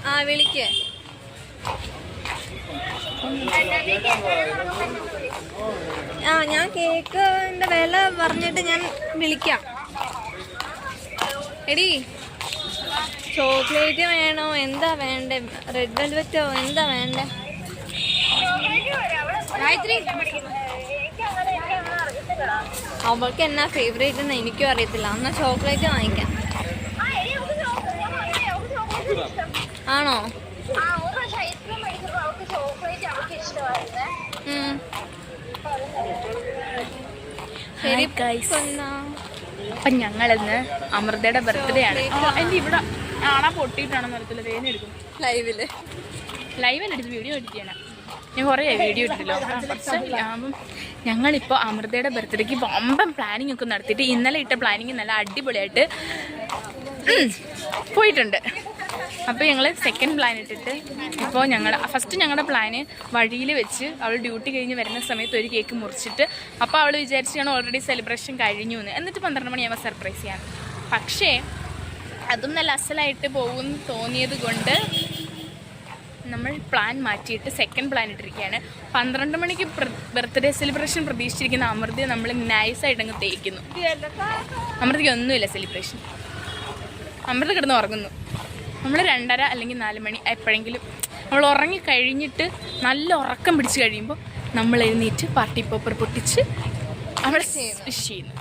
ആ വിളിക്ക്. ആ ഞാൻ കേക്കിന്റെ വില പറഞ്ഞിട്ട് ഞാൻ വിളിക്കാം. എടി ചോക്ലേറ്റ് വേണോ, എന്താ വേണ്ടേ? റെഡ് വെൽവെറ്റോ എന്താ വേണ്ടേ? അവൾക്ക് എന്നാ ഫേവറേറ്റ് എന്ന് എനിക്കും അറിയത്തില്ല. എന്നാ ചോക്ലേറ്റ് വാങ്ങിക്കാം. ആണോ? ശരി. അപ്പം ഞങ്ങളിന്ന് അമൃതയുടെ ബർത്ത്ഡേ ആണ്. എൻ്റെ ഇവിടെ ആണാ പൊട്ടിയിട്ടാണെന്ന് അറിയത്തില്ല. വേദന എടുക്കും. ലൈവല്ല എടുത്ത് വീഡിയോ എഡിറ്റ് ചെയ്യാനാ. ഞാൻ കുറേ വീഡിയോ ഇട്ടില്ലോ. പക്ഷേ അപ്പം ഞങ്ങളിപ്പോൾ അമൃതയുടെ ബർത്ത്ഡേക്ക് വമ്പൻ പ്ലാനിങ് ഒക്കെ നടത്തിയിട്ട് ഇന്നലെ ഇട്ട പ്ലാനിങ് നല്ല അടിപൊളിയായിട്ട് പോയിട്ടുണ്ട്. അപ്പോൾ ഞങ്ങൾ സെക്കൻഡ് പ്ലാൻ ഇട്ടിട്ട് ഇപ്പോൾ ഞങ്ങളുടെ പ്ലാന് വഴിയിൽ വെച്ച് അവൾ ഡ്യൂട്ടി കഴിഞ്ഞ് വരുന്ന സമയത്ത് ഒരു കേക്ക് മുറിച്ചിട്ട് അപ്പോൾ അവൾ വിചാരിച്ചാണ് ഓൾറെഡി സെലിബ്രേഷൻ കഴിഞ്ഞു എന്ന്. എന്നിട്ട് 12 മണിയാകുമ്പോൾ സർപ്രൈസ് ചെയ്യാൻ. പക്ഷേ അതും നല്ല അസലായിട്ട് പോകുമെന്ന് തോന്നിയത് കൊണ്ട് നമ്മൾ പ്ലാൻ മാറ്റിയിട്ട് സെക്കൻഡ് പ്ലാൻ ഇട്ടിരിക്കുകയാണ്. 12 മണിക്ക് ബർത്ത്ഡേ സെലിബ്രേഷൻ പ്രതീക്ഷിച്ചിരിക്കുന്ന അമൃതയെ നമ്മൾ നൈസായിട്ട് അങ്ങ് തേക്കുന്നു. അമൃതയ്ക്ക് ഒന്നുമില്ല സെലിബ്രേഷൻ. അമൃത കിടന്ന് ഉറങ്ങുന്നു. നമ്മൾ 2:30 അല്ലെങ്കിൽ 4 മണി എപ്പോഴെങ്കിലും നമ്മൾ ഉറങ്ങിക്കഴിഞ്ഞിട്ട് നല്ല ഉറക്കം പിടിച്ച് കഴിയുമ്പോൾ നമ്മൾ എഴുന്നേറ്റ് പാർട്ടി പോപ്പർ പൊട്ടിച്ച് അവളെ വിഷ് ചെയ്യുന്നു.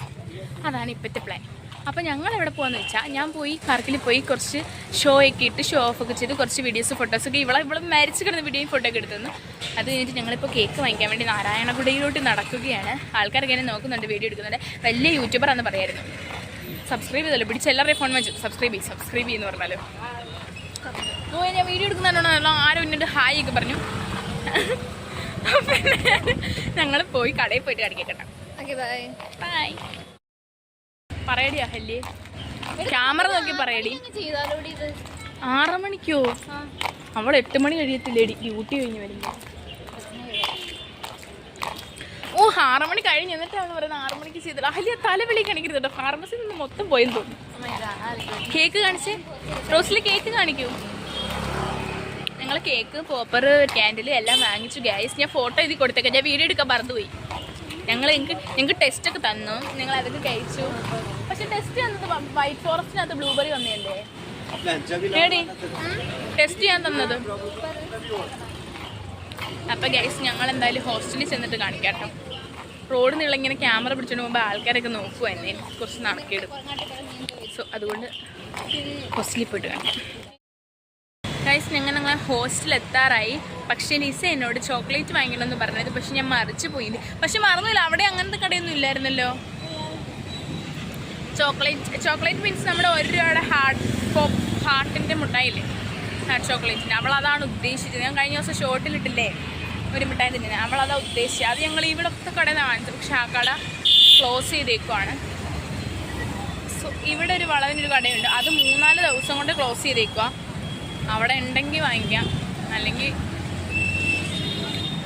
അതാണ് ഇപ്പോഴത്തെ പ്ലാൻ. അപ്പോൾ ഞങ്ങൾ എവിടെ പോകുകയെന്ന് വെച്ചാൽ, ഞാൻ പോയി പാർക്കിൽ പോയി കുറച്ച് ഷോ ഒക്കെ ഇട്ട് ഷോ ഓഫൊക്കെ ചെയ്ത് കുറച്ച് വീഡിയോസ് ഫോട്ടോസൊക്കെ ഇവിടെ മരിച്ച് കിടന്ന വീഡിയോയും ഫോട്ടോ ഒക്കെ എടുത്തുനിന്ന്. അത് കഴിഞ്ഞിട്ട് ഞങ്ങളിപ്പോൾ കേക്ക് വാങ്ങിക്കാൻ വേണ്ടി നാരായണഗുഡയിലോട്ട് നടക്കുകയാണ്. ആൾക്കാരൊക്കെ എന്നെ നോക്കുന്നുണ്ട്, വീഡിയോ എടുക്കുന്നുണ്ട്. വലിയ യൂട്യൂബറാണെന്ന് പറയായിരുന്നു. സബ്സ്ക്രൈബ് ചെയ്തല്ലോ, പിടിച്ച് എല്ലാവരുടെയും ഫോൺ വെച്ചു സബ്സ്ക്രൈബ് ചെയ്യുമെന്ന് പറഞ്ഞാലോ. ഞാൻ വീഡിയോ എടുക്കുന്നുണ്ടോ ആരും എന്നിട്ട് ഹായ് ഒക്കെ പറഞ്ഞു. പിന്നെ ഞങ്ങൾ പോയി കടയിൽ പോയിട്ട് കടിക്കട്ടെ. ബൈ. പറയടി അഹല്യേ, ക്യാമറ നോക്കി പറയടി. 6 മണിക്കോ? അവൾ 8 മണി കഴിയത്തില്ലേടി ഡ്യൂട്ടി കഴിഞ്ഞ് വരുമ്പോൾ. ഓ 6 മണി കഴിഞ്ഞ് എന്നിട്ട് അവൾ പറയുന്നത് 6 മണിക്ക് ചെയ്തില്ല. അഹല്യ തലവിളി കാണിക്കരുത് കേട്ടോ. ഫാർമസിയിൽ നിന്ന് മൊത്തം പോയെന്ന് തോന്നുന്നു. കേക്ക് കാണിച്ചേ റോസിൽ, കേക്ക് കാണിക്കൂ. ഞങ്ങൾ കേക്ക് പോപ്പർ ക്യാൻഡിൽ എല്ലാം വാങ്ങിച്ചു ഗൈസ്. ഞാൻ ഫോട്ടോ എഴുതി കൊടുത്തേക്കാം. ഞാൻ വീഡിയോ എടുക്കാൻ മറന്നുപോയി. ഞങ്ങൾക്ക് ടെസ്റ്റൊക്കെ തന്നു, ഞങ്ങൾ അതൊക്കെ കഴിച്ചു. പക്ഷെ ടെസ്റ്റ് തന്നത് വൈറ്റ് ഫോറസ്റ്റിനകത്ത് ബ്ലൂബെറി വന്നതല്ലേ ഏടി ടെസ്റ്റ് ചെയ്യാൻ തന്നത്. അപ്പം ഗൈസ് ഞങ്ങൾ എന്തായാലും ഹോസ്റ്റലിൽ ചെന്നിട്ട് കാണിക്കാം കേട്ടോ. റോഡ് നീളം ഇങ്ങനെ ക്യാമറ പിടിച്ചോണ്ട് പോകുമ്പോൾ ആൾക്കാരൊക്കെ നോക്കുക എന്നെ കുറച്ച് നടക്കിയിടും. സോ അതുകൊണ്ട് ഹോസ്റ്റലിൽ പോയിട്ട് കാണിക്കാം ഗൈസ്. ഞങ്ങൾ ഹോസ്റ്റലിൽ എത്താറായി. പക്ഷേ ലിസ എന്നോട് ചോക്ലേറ്റ് വാങ്ങിക്കണമെന്ന് പറഞ്ഞത്, പക്ഷെ ഞാൻ മറിച്ച് പോയി. പക്ഷെ മറന്നില്ല, അവിടെ അങ്ങനത്തെ കടയൊന്നും ഇല്ലായിരുന്നല്ലോ. ചോക്ലേറ്റ് മീൻസ് നമ്മുടെ 1 രൂപയുടെ ഹാർട്ടിൻ്റെ മുട്ടായില്ലേ, ഹാർട്ട് ചോക്ലേറ്റിൻ്റെ, അവളതാണ് ഉദ്ദേശിച്ചത്. ഞാൻ കഴിഞ്ഞ ദിവസം ഷോർട്ടിലിട്ടില്ലേ ഒരു മിഠായി തന്നെ, അവളതാണ് ഉദ്ദേശിച്ചത്. അത് ഞങ്ങൾ ഇവിടുത്തെ കടയിൽ നിന്നാണ് വാങ്ങിച്ചത്. പക്ഷെ ആ കട ക്ലോസ് ചെയ്തേക്കുവാണ്. സോ ഇവിടെ ഒരു വളവിനൊരു കടയുണ്ട്, അത് 3-4 ദിവസം കൊണ്ട് ക്ലോസ് ചെയ്തേക്കുക. അവിടെ ഉണ്ടെങ്കിൽ വാങ്ങിക്കാം, അല്ലെങ്കിൽ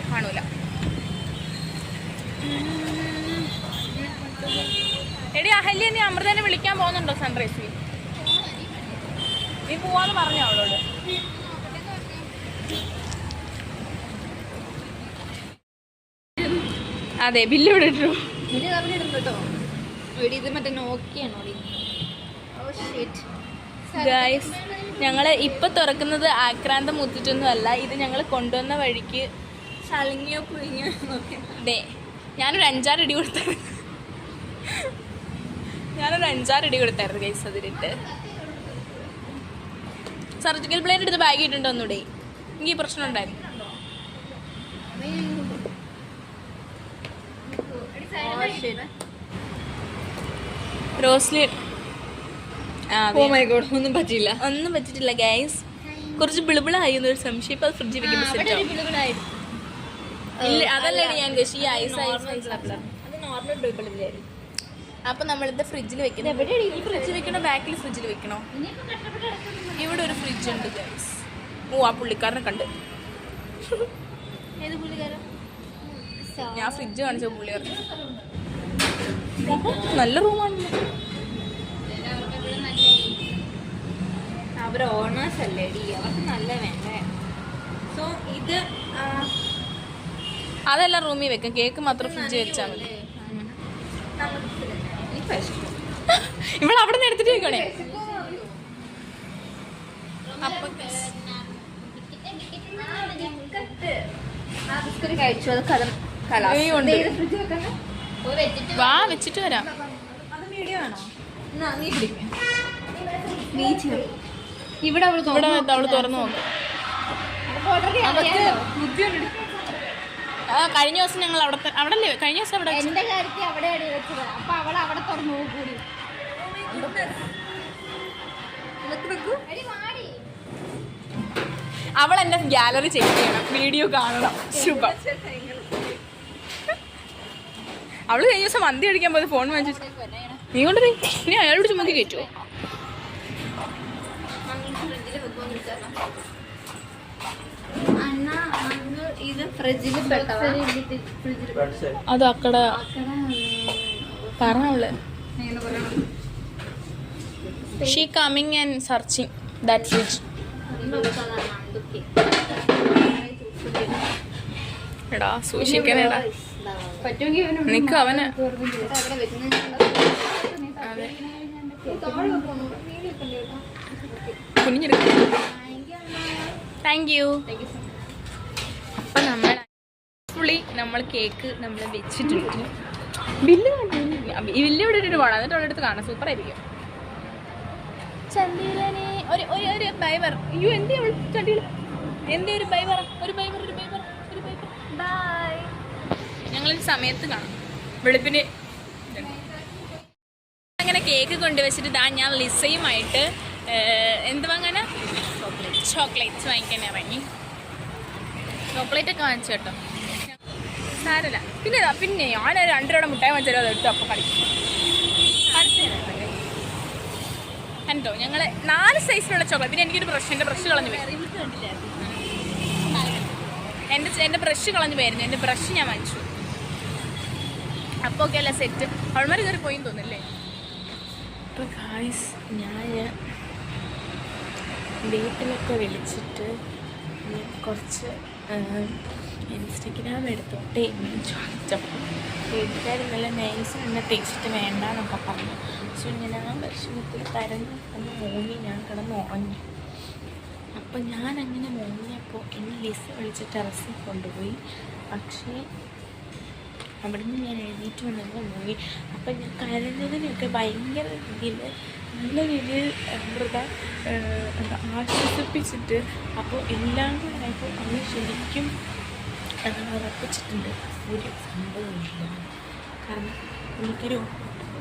കാണൂല. എടി അഹല്യ, നീ അമൃതനെ വിളിക്കാൻ പോകുന്നുണ്ടോ സൺറൈസിൽ? നീ പോവാന്ന് പറഞ്ഞോ അവളോട്? അതെ, ബില്ല് ഇവിടെ ഇട്ടു. ഇത് മറ്റേ നോക്കിയാണോ? ഗൈസ് ഞങ്ങൾ ഇപ്പം തുറക്കുന്നത് ആക്രാന്തം മുത്തിട്ടൊന്നും അല്ല. ഇത് ഞങ്ങൾ കൊണ്ടുവന്ന വഴിക്ക് ചളിങ്ങിയോ പുളിങ്ങിയോ നോക്കി. അതെ, ഞാനൊരു 5-6 ഇടി കൊടുത്തായിരുന്നു. ഗൈസ് അതിലിട്ട്. സർജിക്കൽ പ്ലേറ്റ് എടുത്ത് ബാഗ് ഇട്ടുണ്ടോ ഒന്നൂടെ? എനിക്ക് പ്രശ്നം ഉണ്ടായിരുന്നു. റോസ്ലി ഒന്നും പറ്റിയിട്ടില്ല ഗൈസ്. കുറച്ച് ബിളിബിളായി എന്നൊരു സംശയം. ഇപ്പൊ ഫ്രിഡ്ജിൽ വെക്കുമ്പോൾ ഇല്ല, അതല്ലേ ഞാൻ ഈ ഐസ് നോർമൽ ബിളിബിളില്ലായിരുന്നു. അപ്പൊ നമ്മളിത് ഫ്രിഡ്ജിൽ വെക്കണം. ഫ്രിഡ്ജിൽ വെക്കണോ ബാക്കിൽ ഫ്രിഡ്ജിൽ വെക്കണോ? ഇവിടെ ഒരു ഫ്രിഡ്ജ് ഉണ്ട് ഗൈസ്. ഓ ആ പുള്ളിക്കാരനെ കണ്ട്. ഞാൻ ഫ്രിഡ്ജ് കാണിച്ച പുള്ളി പറഞ്ഞു നല്ല റൂമാണ്. അവർ ഓണേഴ്സ് അല്ലേ ഡി, അവർക്ക് നല്ല വേണ്ടേ. സോ ഇത് അതെല്ലാം റൂമിൽ വെക്കും, കേക്ക് മാത്രം ഫ്രിഡ്ജ് വെച്ചാൽ മതി. ഇവിടെ അവിടെ നിന്ന് എടുത്തിട്ട് വെക്കണേ. കഴിച്ചു, അത് വാ വെച്ചിട്ട് വരാം. ഇവിടെ അവള് തുറന്നു നോക്കും. കഴിഞ്ഞ ദിവസം ഞങ്ങൾ അവിടെ കഴിഞ്ഞ ദിവസം അവിടെ എന്റെ കാര്യത്തിൽ അവിടെ വെച്ചത്. അപ്പൊ അവൾ അവിടെ തുറന്നു കൂടി. അവൾ എന്റെ ഗാലറി ചെക്ക് ചെയ്യണം, വീഡിയോ കാണണം. ശുഭം. അവള് കഴിഞ്ഞ ദിവസം മന്തി അടിക്കാൻ പോയത് ഫോൺ വാങ്ങിച്ചു. നീ കൊണ്ട് ഇനി അയാളോട് ചുമതി കയറ്റുമോ? അത് അക്കട പറഞ്ഞവള്. She coming and searching that fridge. എടാ സൂക്ഷിക്കണേടാ, നിക്ക് അവന്. അതെ കുഞ്ഞെടുക്കും. Thank you. അപ്പം നമ്മൾ കേക്ക് നമ്മൾ വെച്ചിട്ടുണ്ട്. ബില്ല് ഇവിടെ ഇട്ടിട്ട് പോകണം, എന്നിട്ട് അവിടെ അടുത്ത് കാണാം. സൂപ്പർ ആയിരിക്കും. ചന്ദിരനെ ഒരു ബൈ പറ. അയ്യോ എന്തേ അവൾ ചണ്ടിയിൽ എന്തേ ഒരു ബൈ പറ. ഒരു ബൈ ബൈ. ഞങ്ങളൊരു സമയത്ത് കാണാം, വെളുപ്പിന്. അങ്ങനെ കേക്ക് കൊണ്ടുവച്ചിട്ട് ഇതാ ഞാൻ ലിസയുമായിട്ട് എന്ത് വാങ്ങാനാ, ചോക്ലേറ്റ്സ് വാങ്ങിക്കാൻ ഇറങ്ങി. ചോക്ലേറ്റ് ഒക്കെ വാങ്ങിച്ചു കേട്ടോ, സാരല്ല. പിന്നെ ഞാൻ 2 രൂപയുടെ മുട്ടായി വാങ്ങിച്ചാലോ അതെടുത്തു. അപ്പോൾ കളിക്കും കണ്ടോ. ഞങ്ങൾ 4 സൈസിലുള്ള ചോക്ലേറ്റ്. പിന്നെ എനിക്കൊരു ബ്രഷ്, എൻ്റെ ബ്രഷ് കളഞ്ഞു പോയി. എൻ്റെ ബ്രഷ് കളഞ്ഞു പോയിരുന്നു. എൻ്റെ ബ്രഷ് ഞാൻ വാങ്ങിച്ചു. അപ്പോൾ ഒക്കെ അല്ല സെറ്റ്. അവൾമാർ കയറി പോയിന്ന് തോന്നില്ലേ. അപ്പോൾ ഗായ്സ് ഞാൻ വീട്ടിലൊക്കെ വിളിച്ചിട്ട് കുറച്ച് ഇൻസ്റ്റഗ്രാം എടുത്തോട്ടെ എന്ന് ചോദിച്ചപ്പോൾ വീട്ടുകാർ നല്ല നൈസ് എന്നെ തേച്ചിട്ട് വേണ്ടെന്നൊക്കെ പറഞ്ഞു. സോ ഞാൻ ആ വിഷമത്തിൽ കരഞ്ഞു മൂങ്ങി ഞാൻ കിടന്ന് ഉറങ്ങി. അപ്പം ഞാനങ്ങനെ മൂങ്ങിയപ്പോൾ എന്നെ ലിസ വിളിച്ച് ടെറസിൽ കൊണ്ടുപോയി. പക്ഷേ അവിടെ നിന്ന് ഞാൻ എഴുന്നേറ്റ് വന്നപ്പോൾ മൂങ്ങി. അപ്പം ഞാൻ കരഞ്ഞതിനൊക്കെ ഭയങ്കര രീതിയിൽ നല്ല രീതിയിൽ ആശ്വസിപ്പിച്ചിട്ട് അപ്പോൾ എല്ലാം കൂടെ ആയപ്പോൾ അവൾ ശരിക്കും അങ്ങനെ ഉറപ്പിച്ചിട്ടുണ്ട് ഒരു സംഭവമില്ല. കാരണം എനിക്കൊരു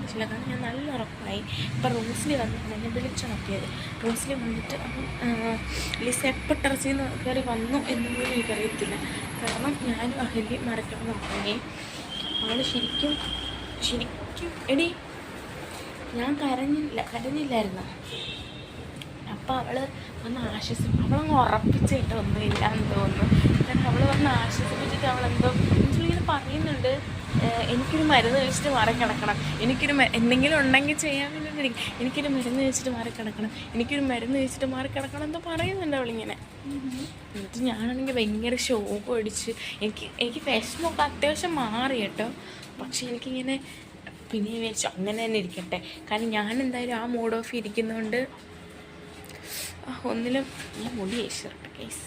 ചില കാരണം ഞാൻ നല്ല ഉറപ്പായി. ഇപ്പം റോസ്ലി വന്നിട്ട് എന്നെ വിളിച്ചുണക്കിയത്. റോസ്ലി വന്നിട്ട് അപ്പം ലിസ എപ്പോൾ ടെറസിൽ നിന്ന് കയറി വന്നു എന്ന് പോലും എനിക്കറിയത്തില്ല. കാരണം ഞാനും അഹല്യ മറക്കണം നോക്കണേ. അവൾ ശരിക്കും എടി ഞാൻ കരഞ്ഞില്ലായിരുന്നു. അപ്പം അവൾ വന്ന് അവളങ്ങ് ഉറപ്പിച്ചിട്ട് ഒന്നുമില്ല എന്ന് തോന്നുന്നു. കാരണം അവൾ വന്ന് ആശ്വസിപ്പിച്ചിട്ട് അവളെന്തോ ഇങ്ങനെ പറയുന്നുണ്ട്, എനിക്കൊരു മരുന്ന് കഴിച്ചിട്ട് മാറി കിടക്കണം, എന്തെങ്കിലും ഉണ്ടെങ്കിൽ ചെയ്യാൻ വേണ്ടി എനിക്കൊരു മരുന്ന് കഴിച്ചിട്ട് മാറി കിടക്കണം എന്തോ പറയുന്നുണ്ട് അവളിങ്ങനെ. എന്നിട്ട് ഞാനാണെങ്കിൽ ഭയങ്കര ഷോക്ക് അടിച്ച് എനിക്ക് വിഷമമൊക്കെ അത്യാവശ്യം മാറി കേട്ടോ. പക്ഷെ എനിക്കിങ്ങനെ പിന്നെ വിചാരിച്ചു അങ്ങനെ തന്നെ ഇരിക്കട്ടെ. കാരണം ഞാൻ എന്തായാലും ആ മൂഡ് ഓഫ് ഇരിക്കുന്നതുകൊണ്ട് ഒന്നിലും ഞാൻ മുടി അയച്ചിട്ട് കേസ്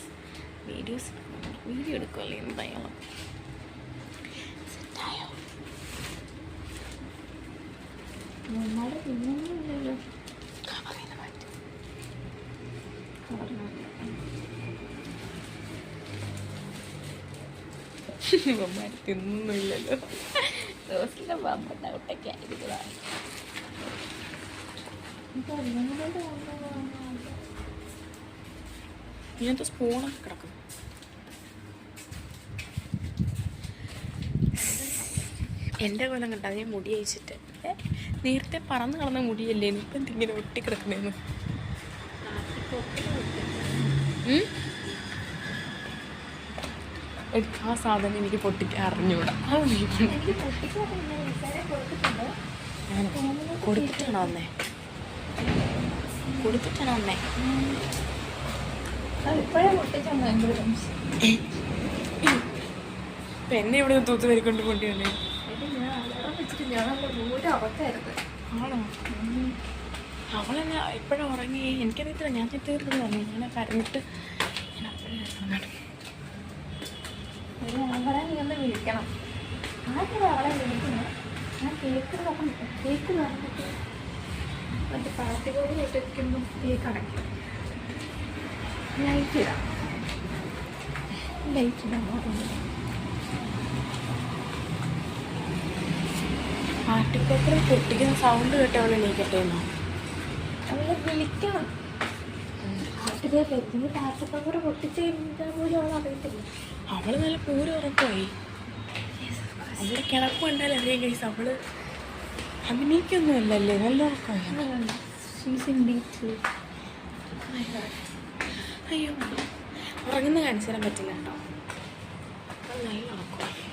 വീഡിയോ എടുക്കുമല്ലേ എന്തായാലും സെറ്റായോ. നമ്മുടെ പിന്നൊന്നുമില്ലല്ലോ. തിന്നൊന്നുമില്ലല്ലോ. റോസിൻ്റെ പാമ്പ ഡൗട്ടൊക്കെ ആയിരിക്കും. ഇങ്ങനത്തെ സ്പൂണൊക്കെ കിടക്കും. എൻ്റെ കൊല്ലം കണ്ടാൽ ഞാൻ മുടി അയച്ചിട്ട് നേരത്തെ പറന്ന് കളന്ന മുടിയല്ലേ ഇപ്പം എന്തിങ്ങനെ ഒട്ടിക്കിടക്കണേന്ന്. ആ സാധനം എനിക്ക് പൊട്ടിക്കാൻ അറിഞ്ഞൂടാ. ഞാൻ കൊടുത്തിട്ടാണോ വന്നേ? കൊടുത്തിട്ടാണ് അമ്മേ. ഇപ്പോഴേ പൊട്ടിച്ചാണ് ഭയങ്കര സംശയം. ഇപ്പം എന്നെ ഇവിടെ തൂത്ത് വരിക്കൊണ്ട് കൊണ്ടുവന്നേ. ഞാൻ അലാറം വെച്ചിട്ട് ഞാൻ നല്ല ദൂരം ഉറക്കായിരുന്നു. ആണോ? അവളെന്നെ ഇപ്പോഴും ഉറങ്ങി. എനിക്കറിയത്തില്ല, ഞാൻ തീർന്നതാണ്. ഇങ്ങനെ കരഞ്ഞിട്ട് ഞാൻ അപ്പോഴേ ഇറങ്ങണം. അവളെ നീ ഒന്ന് വിളിക്കണം. ആർക്കും അവളെ വിളിക്കുന്നത്? ഞാൻ കേക്ക് പറഞ്ഞിട്ട് മറ്റേ പാർട്ടി ബോർഡ് കേട്ടിരിക്കുമ്പോൾ കേക്ക് അടയ്ക്കും. ലൈറ്റ് ഇടാം. പാർട്ടി പേപ്പർ പൊട്ടിക്കുന്ന സൗണ്ട് കേട്ട് അവളെ നീക്കട്ടെ എന്നോ? അവളെ വിളിക്കണം. പാർട്ടി പേപ്പർ നീ പാർട്ടി പേപ്പർ പൊട്ടിച്ച് കഴിഞ്ഞാൽ പോലും അവൾ അറിയത്തില്ല. അവള് നല്ല പൂരം ഉറക്കമായി. അവളുടെ കിടപ്പ് കണ്ടാൽ അറിയാം കഴിച്ച് അവള് അഭിനയിക്കൊന്നുമല്ലല്ലേ, നല്ല ഉറക്കമായി. അയ്യോ, ഉറങ്ങുന്ന കാണിച്ചു തരാൻ പറ്റില്ല കേട്ടോ. നല്ല ഉറക്കമായി.